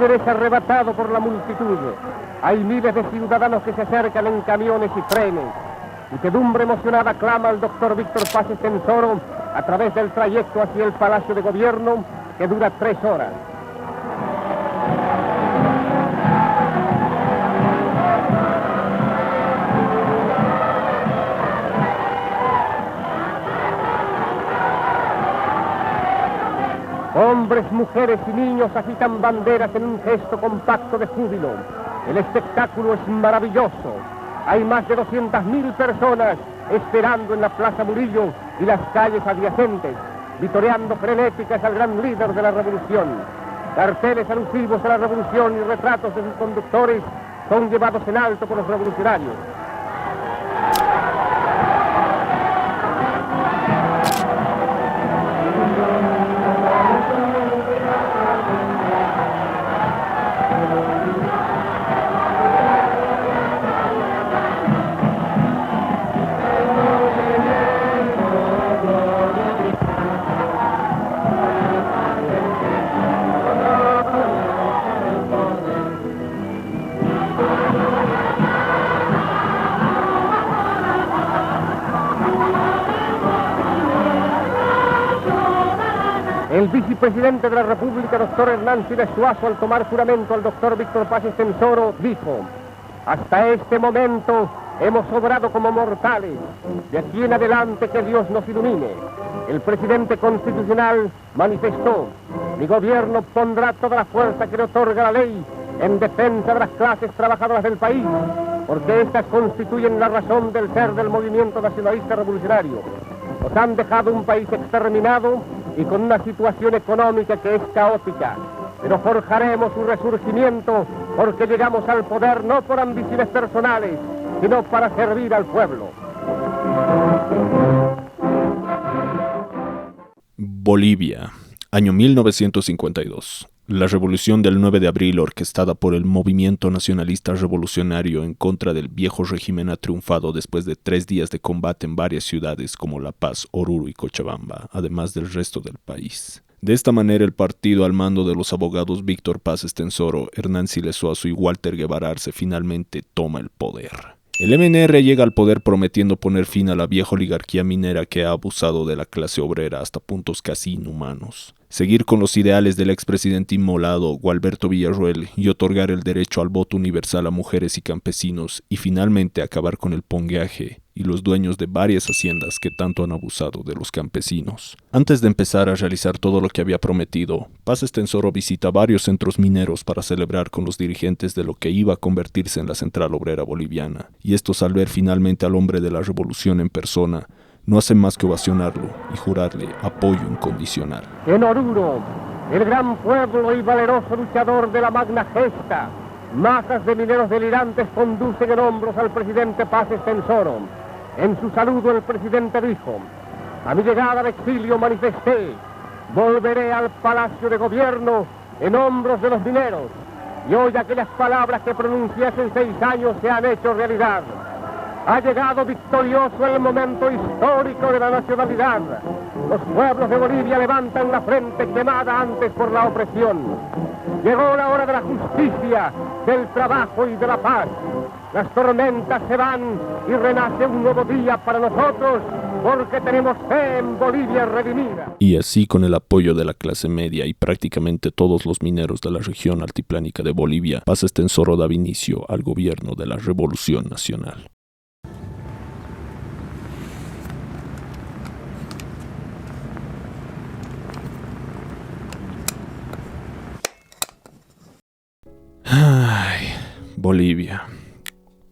líder es arrebatado por la multitud. Hay miles de ciudadanos que se acercan en camiones y trenes. Muchedumbre emocionada clama al doctor Víctor Paz Estenssoro a través del trayecto hacia el Palacio de Gobierno, que dura 3 horas. Hombres, mujeres y niños agitan banderas en un gesto compacto de júbilo. El espectáculo es maravilloso. Hay más de 200.000 personas esperando en la Plaza Murillo y las calles adyacentes, vitoreando frenéticas al gran líder de la revolución. Carteles alusivos a la revolución y retratos de sus conductores son llevados en alto por los revolucionarios. El vicepresidente de la República, doctor Hernán Siles Suazo, al tomar juramento al doctor Víctor Paz Estenssoro, dijo: hasta este momento hemos obrado como mortales. De aquí en adelante que Dios nos ilumine. El presidente constitucional manifestó: mi gobierno pondrá toda la fuerza que le otorga la ley en defensa de las clases trabajadoras del país, porque estas constituyen la razón del ser del movimiento nacionalista revolucionario. Nos han dejado un país exterminado y con una situación económica que es caótica, pero forjaremos un resurgimiento porque llegamos al poder no por ambiciones personales, sino para servir al pueblo. Bolivia, año 1952. La revolución del 9 de abril, orquestada por el movimiento nacionalista revolucionario en contra del viejo régimen, ha triunfado después de 3 días de combate en varias ciudades como La Paz, Oruro y Cochabamba, además del resto del país. De esta manera, el partido al mando de los abogados Víctor Paz Estenssoro, Hernán Siles Suazo y Walter Guevara Arce finalmente toma el poder. El MNR llega al poder prometiendo poner fin a la vieja oligarquía minera que ha abusado de la clase obrera hasta puntos casi inhumanos. Seguir con los ideales del expresidente inmolado Gualberto Villarroel y otorgar el derecho al voto universal a mujeres y campesinos, y finalmente acabar con el pongueaje y los dueños de varias haciendas que tanto han abusado de los campesinos. Antes de empezar a realizar todo lo que había prometido, Paz Estenssoro visita varios centros mineros para celebrar con los dirigentes de lo que iba a convertirse en la Central Obrera Boliviana, y estos, al ver finalmente al hombre de la revolución en persona, no hacen más que ovacionarlo y jurarle apoyo incondicional. En Oruro, el gran pueblo y valeroso luchador de la Magna Gesta, masas de mineros delirantes conducen en hombros al presidente Paz Estenssoro. En su saludo el presidente dijo: a mi llegada al exilio manifesté, volveré al Palacio de Gobierno en hombros de los mineros, y hoy aquellas palabras que pronuncié hace 6 años se han hecho realidad. Ha llegado victorioso el momento histórico de la nacionalidad. Los pueblos de Bolivia levantan la frente quemada antes por la opresión. Llegó la hora de la justicia, del trabajo y de la paz. Las tormentas se van y renace un nuevo día para nosotros, porque tenemos fe en Bolivia redimida. Y así, con el apoyo de la clase media y prácticamente todos los mineros de la región altiplánica de Bolivia, Paz Estenssoro daba inicio al gobierno de la Revolución Nacional. Ay, Bolivia.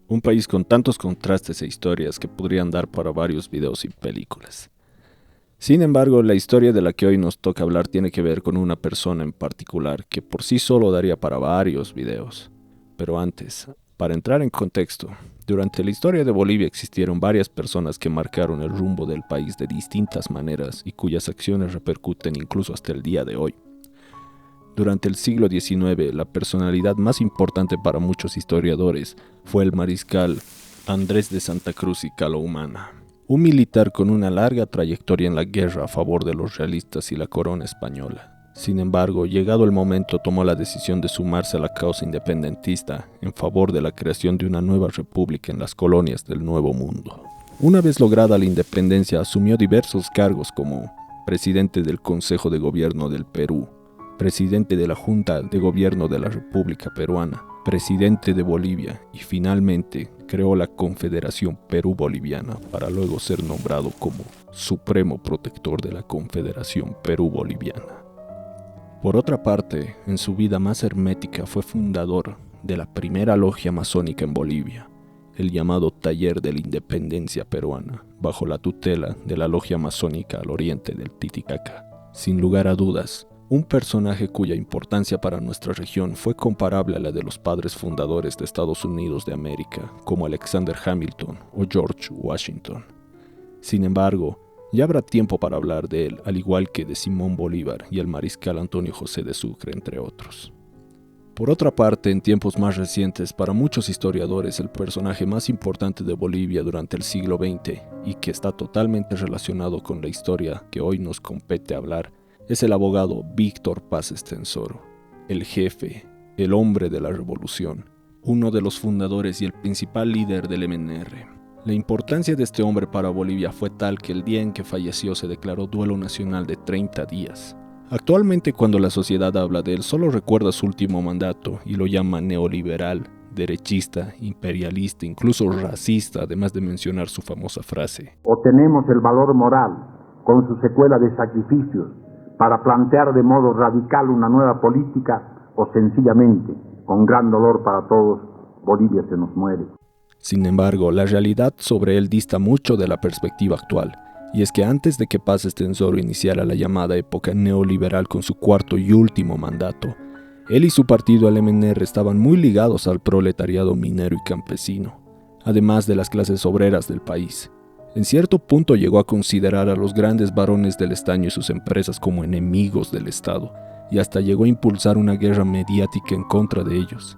Un país con tantos contrastes e historias que podrían dar para varios videos y películas. Sin embargo, la historia de la que hoy nos toca hablar tiene que ver con una persona en particular que por sí solo daría para varios videos. Pero antes, para entrar en contexto, durante la historia de Bolivia existieron varias personas que marcaron el rumbo del país de distintas maneras y cuyas acciones repercuten incluso hasta el día de hoy. Durante el siglo XIX, la personalidad más importante para muchos historiadores fue el mariscal Andrés de Santa Cruz y Calo Humana, un militar con una larga trayectoria en la guerra a favor de los realistas y la corona española. Sin embargo, llegado el momento, tomó la decisión de sumarse a la causa independentista en favor de la creación de una nueva república en las colonias del Nuevo Mundo. Una vez lograda la independencia, asumió diversos cargos como presidente del Consejo de Gobierno del Perú, presidente de la Junta de Gobierno de la República Peruana, presidente de Bolivia y finalmente creó la Confederación Perú-Boliviana para luego ser nombrado como Supremo Protector de la Confederación Perú-Boliviana. Por otra parte, en su vida más hermética fue fundador de la primera logia masónica en Bolivia, el llamado Taller de la Independencia Peruana, bajo la tutela de la logia masónica al oriente del Titicaca. Sin lugar a dudas, un personaje cuya importancia para nuestra región fue comparable a la de los padres fundadores de Estados Unidos de América, como Alexander Hamilton o George Washington. Sin embargo, ya habrá tiempo para hablar de él, al igual que de Simón Bolívar y el mariscal Antonio José de Sucre, entre otros. Por otra parte, en tiempos más recientes, para muchos historiadores, el personaje más importante de Bolivia durante el siglo XX, y que está totalmente relacionado con la historia que hoy nos compete hablar, es el abogado Víctor Paz Estenssoro, el jefe, el hombre de la revolución, uno de los fundadores y el principal líder del MNR. La importancia de este hombre para Bolivia fue tal que el día en que falleció se declaró duelo nacional de 30 días. Actualmente, cuando la sociedad habla de él, solo recuerda su último mandato y lo llama neoliberal, derechista, imperialista, incluso racista, además de mencionar su famosa frase: o tenemos el valor moral, con su secuela de sacrificios, para plantear de modo radical una nueva política, o sencillamente, con gran dolor para todos, Bolivia se nos muere. Sin embargo, la realidad sobre él dista mucho de la perspectiva actual, y es que antes de que Paz Estenssoro iniciara la llamada época neoliberal con su cuarto y último mandato, él y su partido, el MNR, estaban muy ligados al proletariado minero y campesino, además de las clases obreras del país. En cierto punto llegó a considerar a los grandes varones del estaño y sus empresas como enemigos del Estado, y hasta llegó a impulsar una guerra mediática en contra de ellos.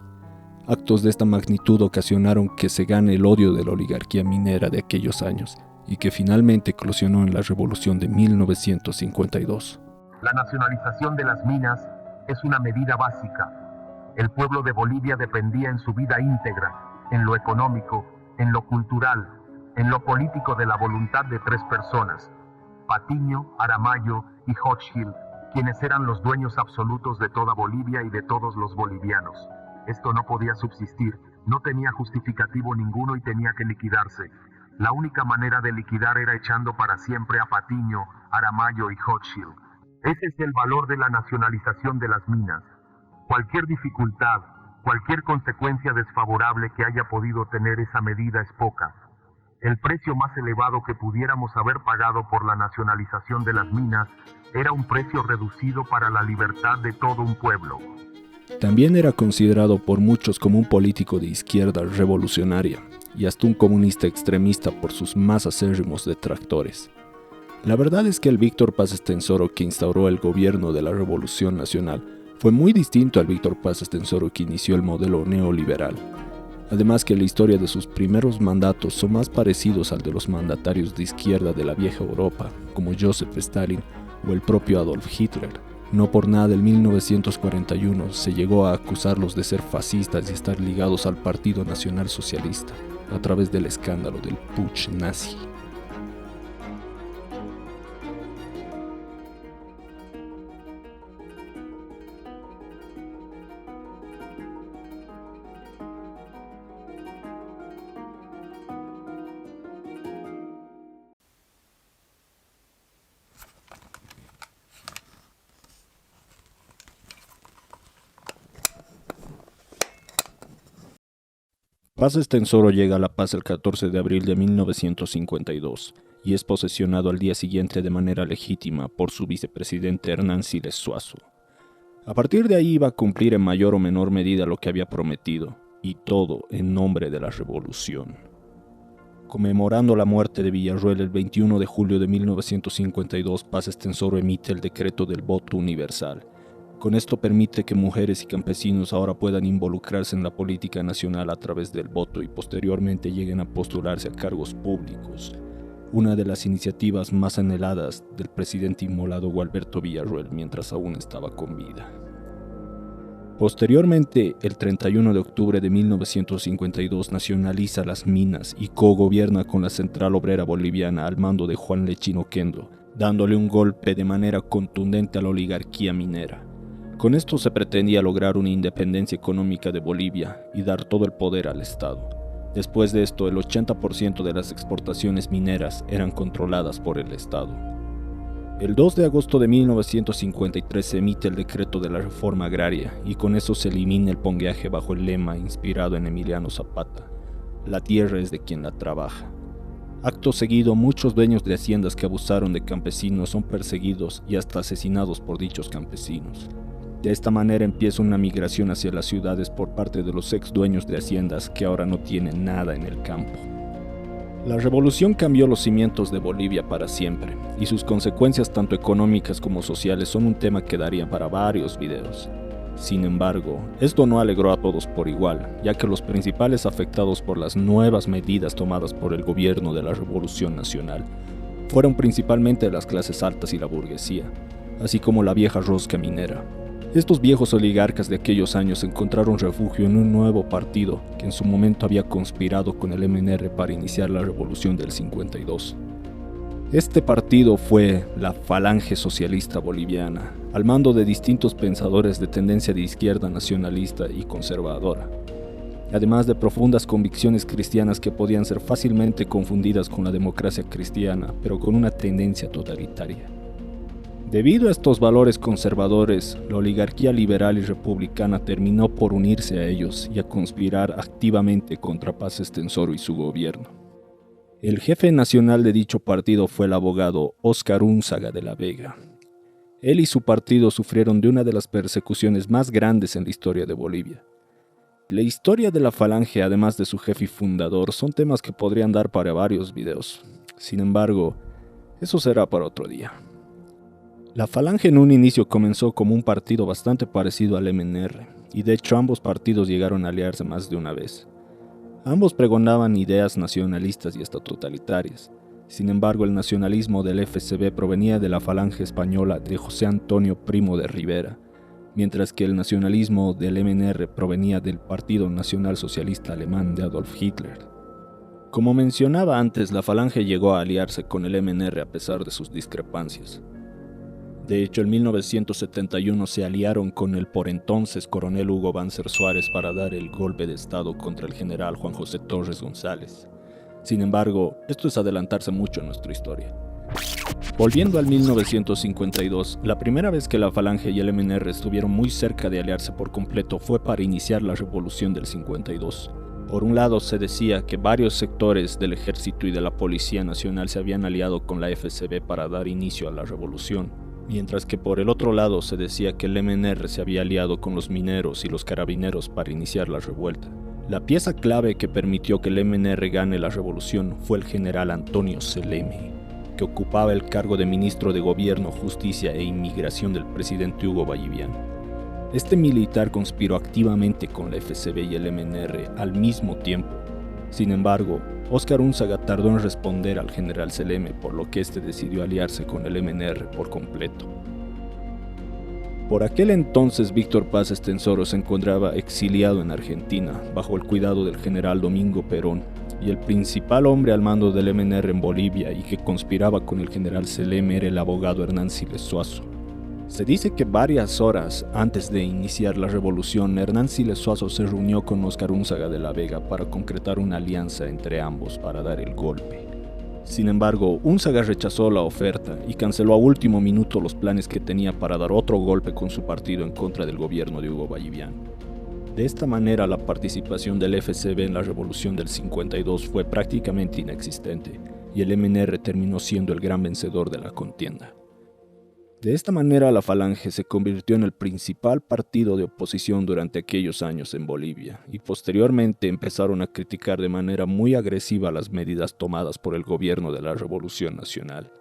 Actos de esta magnitud ocasionaron que se gane el odio de la oligarquía minera de aquellos años y que finalmente eclosionó en la revolución de 1952. La nacionalización de las minas es una medida básica. El pueblo de Bolivia dependía en su vida íntegra, en lo económico, en lo cultural, en lo político de la voluntad de tres personas: Patiño, Aramayo y Hochschild, quienes eran los dueños absolutos de toda Bolivia y de todos los bolivianos. Esto no podía subsistir, no tenía justificativo ninguno y tenía que liquidarse. La única manera de liquidar era echando para siempre a Patiño, Aramayo y Hochschild. Ese es el valor de la nacionalización de las minas. Cualquier dificultad, cualquier consecuencia desfavorable que haya podido tener esa medida es poca. El precio más elevado que pudiéramos haber pagado por la nacionalización de las minas era un precio reducido para la libertad de todo un pueblo. También era considerado por muchos como un político de izquierda revolucionaria y hasta un comunista extremista por sus más acérrimos detractores. La verdad es que el Víctor Paz Estenssoro que instauró el gobierno de la Revolución Nacional fue muy distinto al Víctor Paz Estenssoro que inició el modelo neoliberal. Además que la historia de sus primeros mandatos son más parecidos al de los mandatarios de izquierda de la vieja Europa, como Joseph Stalin o el propio Adolf Hitler. No por nada en 1941 se llegó a acusarlos de ser fascistas y estar ligados al Partido Nacional Socialista, a través del escándalo del putsch nazi. Paz Estenssoro llega a La Paz el 14 de abril de 1952 y es posesionado al día siguiente de manera legítima por su vicepresidente Hernán Siles Zuazo. A partir de ahí iba a cumplir en mayor o menor medida lo que había prometido, y todo en nombre de la revolución. Conmemorando la muerte de Villarroel el 21 de julio de 1952, Paz Estenssoro emite el decreto del voto universal. Con esto permite que mujeres y campesinos ahora puedan involucrarse en la política nacional a través del voto y posteriormente lleguen a postularse a cargos públicos. una de las iniciativas más anheladas del presidente inmolado Gualberto Villarroel mientras aún estaba con vida. Posteriormente, el 31 de octubre de 1952 nacionaliza las minas y cogobierna con la Central Obrera Boliviana al mando de Juan Lechín Oquendo, dándole un golpe de manera contundente a la oligarquía minera. Con esto se pretendía lograr una independencia económica de Bolivia y dar todo el poder al Estado. Después de esto, el 80% de las exportaciones mineras eran controladas por el Estado. El 2 de agosto de 1953 se emite el decreto de la reforma agraria y con eso se elimina el pongueaje bajo el lema inspirado en Emiliano Zapata: la tierra es de quien la trabaja. Acto seguido, muchos dueños de haciendas que abusaron de campesinos son perseguidos y hasta asesinados por dichos campesinos. De esta manera empieza una migración hacia las ciudades por parte de los ex dueños de haciendas que ahora no tienen nada en el campo. La revolución cambió los cimientos de Bolivia para siempre, y sus consecuencias tanto económicas como sociales son un tema que daría para varios videos. Sin embargo, esto no alegró a todos por igual, ya que los principales afectados por las nuevas medidas tomadas por el gobierno de la Revolución Nacional fueron principalmente las clases altas y la burguesía, así como la vieja rosca minera. Estos viejos oligarcas de aquellos años encontraron refugio en un nuevo partido que en su momento había conspirado con el MNR para iniciar la revolución del 52. Este partido fue la Falange Socialista Boliviana, al mando de distintos pensadores de tendencia de izquierda nacionalista y conservadora, además de profundas convicciones cristianas que podían ser fácilmente confundidas con la democracia cristiana, pero con una tendencia totalitaria. Debido a estos valores conservadores, la oligarquía liberal y republicana terminó por unirse a ellos y a conspirar activamente contra Paz Estenssoro y su gobierno. El jefe nacional de dicho partido fue el abogado Óscar Únzaga de la Vega. Él y su partido sufrieron de una de las persecuciones más grandes en la historia de Bolivia. La historia de la Falange, además de su jefe y fundador, son temas que podrían dar para varios videos. Sin embargo, eso será para otro día. La Falange en un inicio comenzó como un partido bastante parecido al MNR, y de hecho ambos partidos llegaron a aliarse más de una vez. Ambos pregonaban ideas nacionalistas y hasta totalitarias. Sin embargo, el nacionalismo del FCB provenía de la Falange española de José Antonio Primo de Rivera, mientras que el nacionalismo del MNR provenía del Partido Nacional Socialista Alemán de Adolf Hitler. Como mencionaba antes, la Falange llegó a aliarse con el MNR a pesar de sus discrepancias. De hecho, en 1971 se aliaron con el por entonces coronel Hugo Banzer Suárez para dar el golpe de Estado contra el general Juan José Torres González. Sin embargo, esto es adelantarse mucho en nuestra historia. Volviendo al 1952, la primera vez que la Falange y el MNR estuvieron muy cerca de aliarse por completo fue para iniciar la revolución del 52. Por un lado, se decía que varios sectores del ejército y de la Policía Nacional se habían aliado con la FCB para dar inicio a la revolución, mientras que por el otro lado se decía que el MNR se había aliado con los mineros y los carabineros para iniciar la revuelta. La pieza clave que permitió que el MNR gane la revolución fue el general Antonio Seleme, que ocupaba el cargo de ministro de Gobierno, Justicia e Inmigración del presidente Hugo Vallivian. Este militar conspiró activamente con la FCB y el MNR al mismo tiempo. Sin embargo, Óscar Únzaga tardó en responder al general Seleme, por lo que éste decidió aliarse con el MNR por completo. Por aquel entonces, Víctor Paz Estenssoro se encontraba exiliado en Argentina, bajo el cuidado del general Domingo Perón, y el principal hombre al mando del MNR en Bolivia y que conspiraba con el general Seleme era el abogado Hernán Siles Suazo. Se dice que varias horas antes de iniciar la revolución, Hernán Siles Suazo se reunió con Óscar Únzaga de la Vega para concretar una alianza entre ambos para dar el golpe. Sin embargo, Únzaga rechazó la oferta y canceló a último minuto los planes que tenía para dar otro golpe con su partido en contra del gobierno de Hugo Vallivian. De esta manera, la participación del FCB en la revolución del 52 fue prácticamente inexistente y el MNR terminó siendo el gran vencedor de la contienda. De esta manera, la Falange se convirtió en el principal partido de oposición durante aquellos años en Bolivia, y posteriormente empezaron a criticar de manera muy agresiva las medidas tomadas por el gobierno de la Revolución Nacional.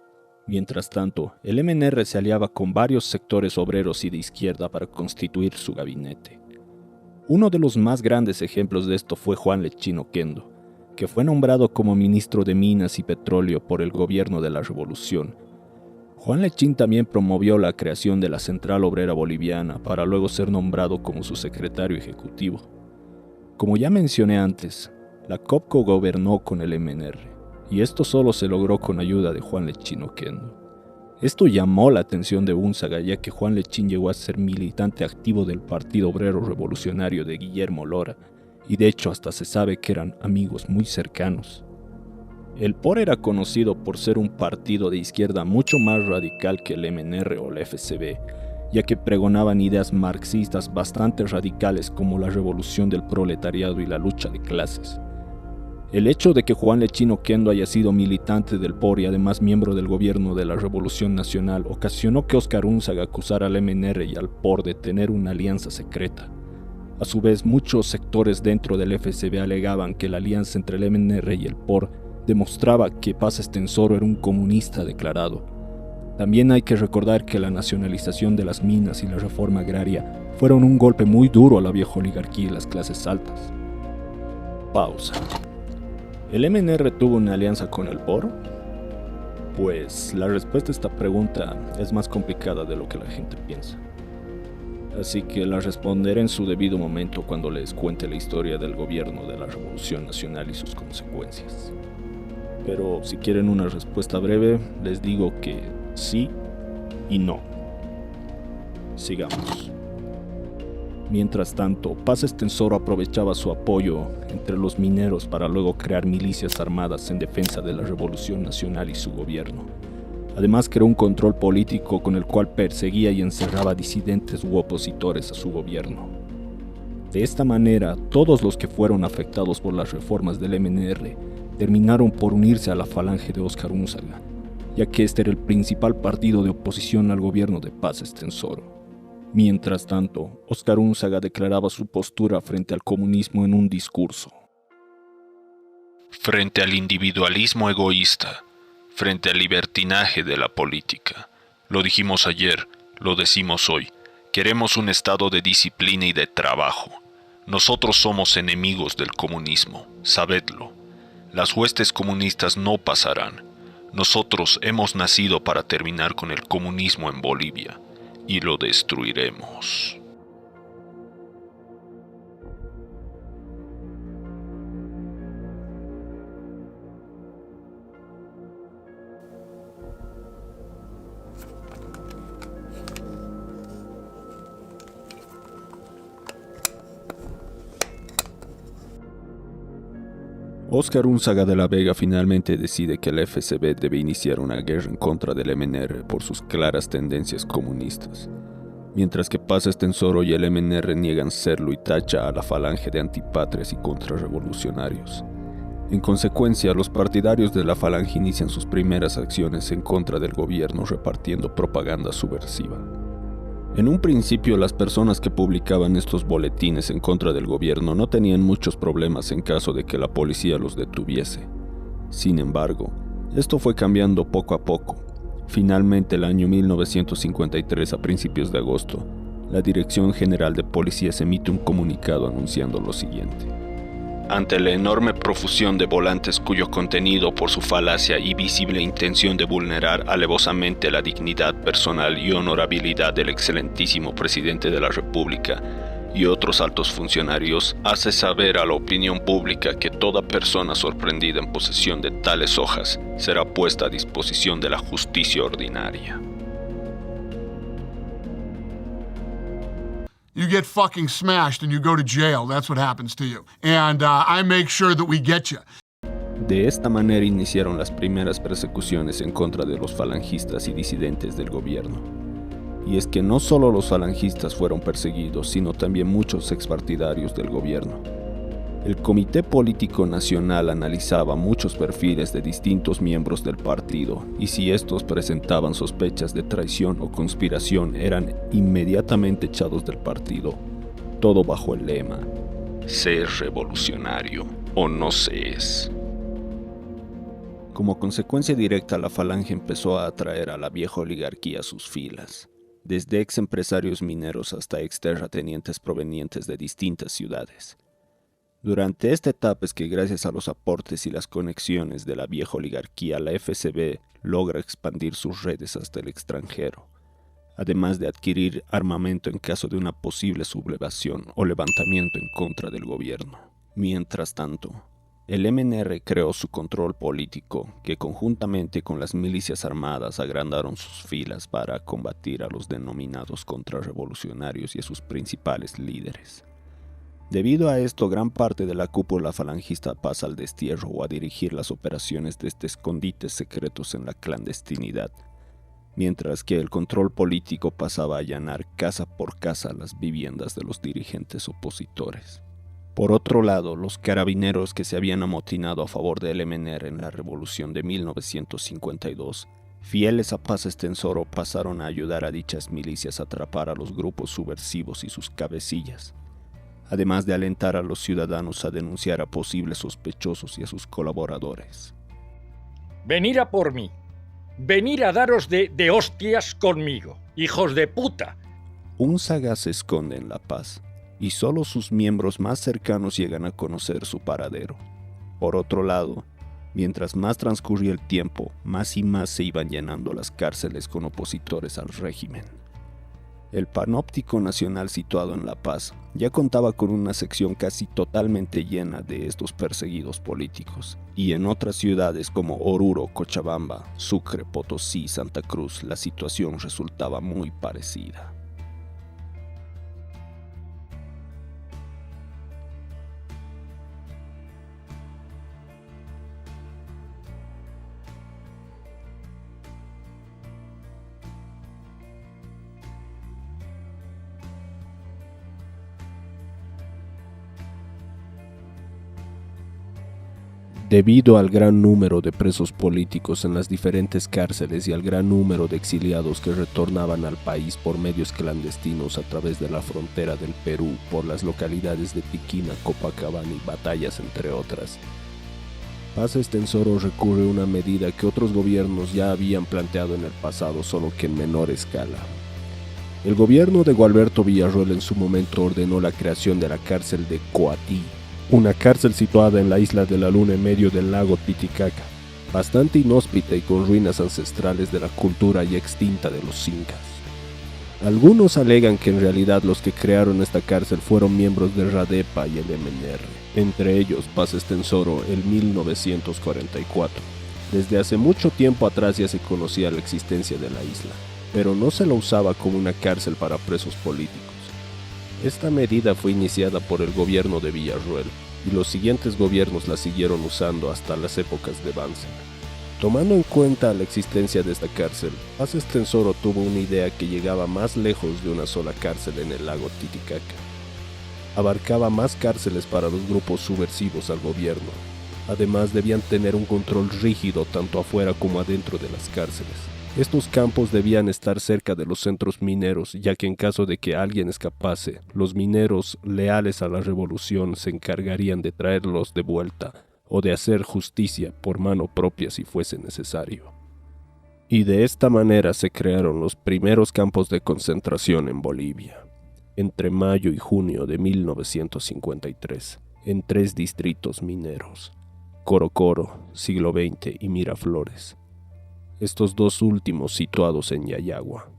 Mientras tanto, el MNR se aliaba con varios sectores obreros y de izquierda para constituir su gabinete. Uno de los más grandes ejemplos de esto fue Juan Lechín Oquendo, que fue nombrado como ministro de Minas y Petróleo por el gobierno de la Revolución. Juan Lechín también promovió la creación de la Central Obrera Boliviana para luego ser nombrado como su secretario ejecutivo. Como ya mencioné antes, la COPCO gobernó con el MNR, y esto solo se logró con ayuda de Juan Lechín Oquendo. Esto llamó la atención de Unzaga, ya que Juan Lechín llegó a ser militante activo del Partido Obrero Revolucionario de Guillermo Lora, y de hecho hasta se sabe que eran amigos muy cercanos. El POR era conocido por ser un partido de izquierda mucho más radical que el MNR o la FCB, ya que pregonaban ideas marxistas bastante radicales como la revolución del proletariado y la lucha de clases. El hecho de que Juan Lechín Oquendo haya sido militante del POR y además miembro del gobierno de la Revolución Nacional ocasionó que Óscar Unzaga acusara al MNR y al POR de tener una alianza secreta. A su vez, muchos sectores dentro del FCB alegaban que la alianza entre el MNR y el POR demostraba que Paz Estenssoro era un comunista declarado. También hay que recordar que la nacionalización de las minas y la reforma agraria fueron un golpe muy duro a la vieja oligarquía y las clases altas. Pausa. ¿El MNR tuvo una alianza con el POR? Pues la respuesta a esta pregunta es más complicada de lo que la gente piensa. Así que la responderé en su debido momento cuando les cuente la historia del gobierno de la Revolución Nacional y sus consecuencias. Pero si quieren una respuesta breve, les digo que sí y no. Sigamos. Mientras tanto, Paz Estenssoro aprovechaba su apoyo entre los mineros para luego crear milicias armadas en defensa de la Revolución Nacional y su gobierno. Además, creó un control político con el cual perseguía y encerraba disidentes u opositores a su gobierno. De esta manera, todos los que fueron afectados por las reformas del MNR terminaron por unirse a la falange de Óscar Unzaga, ya que este era el principal partido de oposición al gobierno de Paz Estenssoro. Mientras tanto, Óscar Unzaga declaraba su postura frente al comunismo en un discurso. Frente al individualismo egoísta, frente al libertinaje de la política. Lo dijimos ayer, lo decimos hoy. Queremos un estado de disciplina y de trabajo. Nosotros somos enemigos del comunismo, sabedlo. Las huestes comunistas no pasarán. Nosotros hemos nacido para terminar con el comunismo en Bolivia, y lo destruiremos. Óscar Unzaga de la Vega finalmente decide que el FCB debe iniciar una guerra en contra del MNR por sus claras tendencias comunistas, mientras que Paz Estenssoro y el MNR niegan serlo y tacha a la falange de antipatrias y contrarrevolucionarios. En consecuencia, los partidarios de la falange inician sus primeras acciones en contra del gobierno repartiendo propaganda subversiva. En un principio, las personas que publicaban estos boletines en contra del gobierno no tenían muchos problemas en caso de que la policía los detuviese. Sin embargo, esto fue cambiando poco a poco. Finalmente, el año 1953, a principios de agosto, la Dirección General de Policías emite un comunicado anunciando lo siguiente. Ante la enorme profusión de volantes cuyo contenido, por su falacia y visible intención de vulnerar alevosamente la dignidad personal y honorabilidad del excelentísimo presidente de la República y otros altos funcionarios, hace saber a la opinión pública que toda persona sorprendida en posesión de tales hojas será puesta a disposición de la justicia ordinaria. You get fucking smashed and you go to jail. That's what happens to you. And I make sure that we get you. De esta manera iniciaron las primeras persecuciones en contra de los falangistas y disidentes del gobierno. Y es que no solo los falangistas fueron perseguidos, sino también muchos expartidarios del gobierno. El Comité Político Nacional analizaba muchos perfiles de distintos miembros del partido y si estos presentaban sospechas de traición o conspiración eran inmediatamente echados del partido, todo bajo el lema «Se es revolucionario o no se es». Como consecuencia directa, la falange empezó a atraer a la vieja oligarquía a sus filas, desde ex empresarios mineros hasta ex terratenientes provenientes de distintas ciudades. Durante esta etapa es que gracias a los aportes y las conexiones de la vieja oligarquía, la FSB logra expandir sus redes hasta el extranjero, además de adquirir armamento en caso de una posible sublevación o levantamiento en contra del gobierno. Mientras tanto, el MNR creó su control político, que conjuntamente con las milicias armadas agrandaron sus filas para combatir a los denominados contrarrevolucionarios y a sus principales líderes. Debido a esto, gran parte de la cúpula falangista pasa al destierro o a dirigir las operaciones desde escondites secretos en la clandestinidad, mientras que el control político pasaba a allanar casa por casa las viviendas de los dirigentes opositores. Por otro lado, los carabineros que se habían amotinado a favor del MNR en la revolución de 1952, fieles a Paz Estenssoro, pasaron a ayudar a dichas milicias a atrapar a los grupos subversivos y sus cabecillas, además de alentar a los ciudadanos a denunciar a posibles sospechosos y a sus colaboradores. Venir a por mí, venir a daros de hostias conmigo, hijos de puta. Un sagaz se esconde en La Paz, y solo sus miembros más cercanos llegan a conocer su paradero. Por otro lado, mientras más transcurría el tiempo, más y más se iban llenando las cárceles con opositores al régimen. El Panóptico Nacional situado en La Paz ya contaba con una sección casi totalmente llena de estos perseguidos políticos, y en otras ciudades como Oruro, Cochabamba, Sucre, Potosí y Santa Cruz la situación resultaba muy parecida. Debido al gran número de presos políticos en las diferentes cárceles y al gran número de exiliados que retornaban al país por medios clandestinos a través de la frontera del Perú, por las localidades de Piquina, Copacabana y Batallas, entre otras, Paz Estenssoro recurre a una medida que otros gobiernos ya habían planteado en el pasado, solo que en menor escala. El gobierno de Gualberto Villarroel en su momento ordenó la creación de la cárcel de Coatí, una cárcel situada en la isla de la Luna en medio del lago Titicaca, bastante inhóspita y con ruinas ancestrales de la cultura ya extinta de los incas. Algunos alegan que en realidad los que crearon esta cárcel fueron miembros de Radepa y el MNR, entre ellos Paz Estenssoro en 1944. Desde hace mucho tiempo atrás ya se conocía la existencia de la isla, pero no se la usaba como una cárcel para presos políticos. Esta medida fue iniciada por el gobierno de Villarroel y los siguientes gobiernos la siguieron usando hasta las épocas de Banzer. Tomando en cuenta la existencia de esta cárcel, Paz Estenssoro tuvo una idea que llegaba más lejos de una sola cárcel en el lago Titicaca. Abarcaba más cárceles para los grupos subversivos al gobierno. Además, debían tener un control rígido tanto afuera como adentro de las cárceles. Estos campos debían estar cerca de los centros mineros, ya que en caso de que alguien escapase, los mineros leales a la revolución se encargarían de traerlos de vuelta o de hacer justicia por mano propia si fuese necesario. Y de esta manera se crearon los primeros campos de concentración en Bolivia, entre mayo y junio de 1953, en 3 distritos mineros: Corocoro, Siglo XX y Miraflores. Estos 2 últimos situados en Yayagua.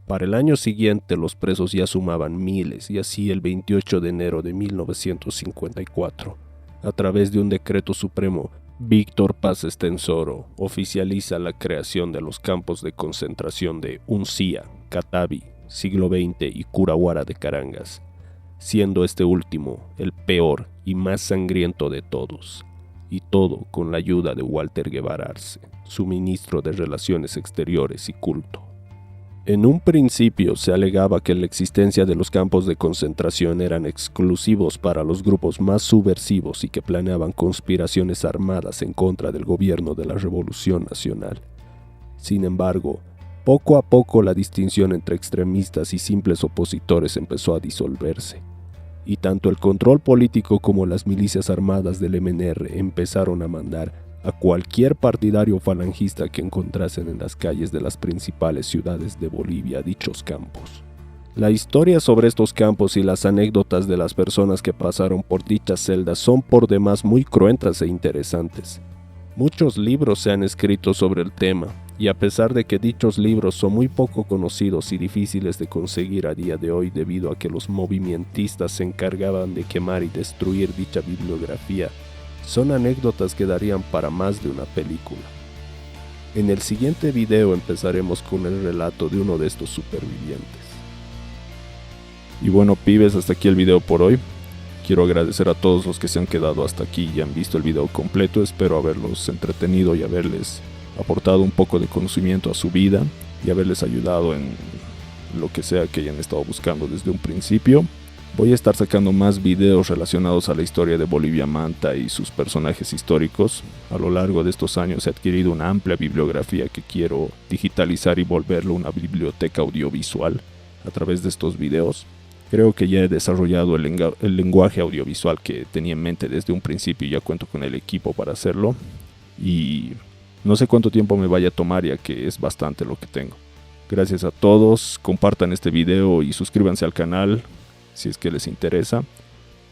Para el año siguiente los presos ya sumaban miles, y así el 28 de enero de 1954, a través de un decreto supremo, Víctor Paz Estenssoro oficializa la creación de los campos de concentración de Uncía, Catavi, Siglo XX y Curahuara de Carangas, siendo este último el peor y más sangriento de todos. Y todo con la ayuda de Walter Guevara Arce, su ministro de Relaciones Exteriores y Culto. En un principio se alegaba que la existencia de los campos de concentración eran exclusivos para los grupos más subversivos y que planeaban conspiraciones armadas en contra del gobierno de la Revolución Nacional. Sin embargo, poco a poco la distinción entre extremistas y simples opositores empezó a disolverse, y tanto el control político como las milicias armadas del MNR empezaron a mandar a cualquier partidario falangista que encontrasen en las calles de las principales ciudades de Bolivia dichos campos. La historia sobre estos campos y las anécdotas de las personas que pasaron por dichas celdas son por demás muy cruentas e interesantes. Muchos libros se han escrito sobre el tema, y a pesar de que dichos libros son muy poco conocidos y difíciles de conseguir a día de hoy debido a que los movimentistas se encargaban de quemar y destruir dicha bibliografía, son anécdotas que darían para más de una película. En el siguiente video empezaremos con el relato de uno de estos supervivientes. Y bueno, pibes, hasta aquí el video por hoy. Quiero agradecer a todos los que se han quedado hasta aquí y han visto el video completo. Espero haberlos entretenido y haberles aportado un poco de conocimiento a su vida y haberles ayudado en lo que sea que hayan estado buscando desde un principio. Voy a estar sacando más videos relacionados a la historia de Bolivia Manta y sus personajes históricos. A lo largo de estos años he adquirido una amplia bibliografía que quiero digitalizar y volverlo una biblioteca audiovisual a través de estos videos. Creo que ya he desarrollado el lenguaje audiovisual que tenía en mente desde un principio y ya cuento con el equipo para hacerlo. Y no sé cuánto tiempo me vaya a tomar, ya que es bastante lo que tengo. Gracias a todos, compartan este video y suscríbanse al canal si es que les interesa.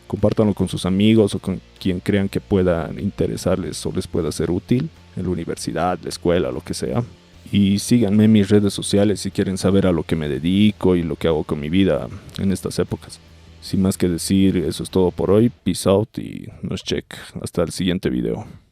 Compártanlo con sus amigos o con quien crean que pueda interesarles o les pueda ser útil, en la universidad, la escuela, lo que sea. Y síganme en mis redes sociales si quieren saber a lo que me dedico y lo que hago con mi vida en estas épocas. Sin más que decir, eso es todo por hoy. Peace out y nos check. Hasta el siguiente video.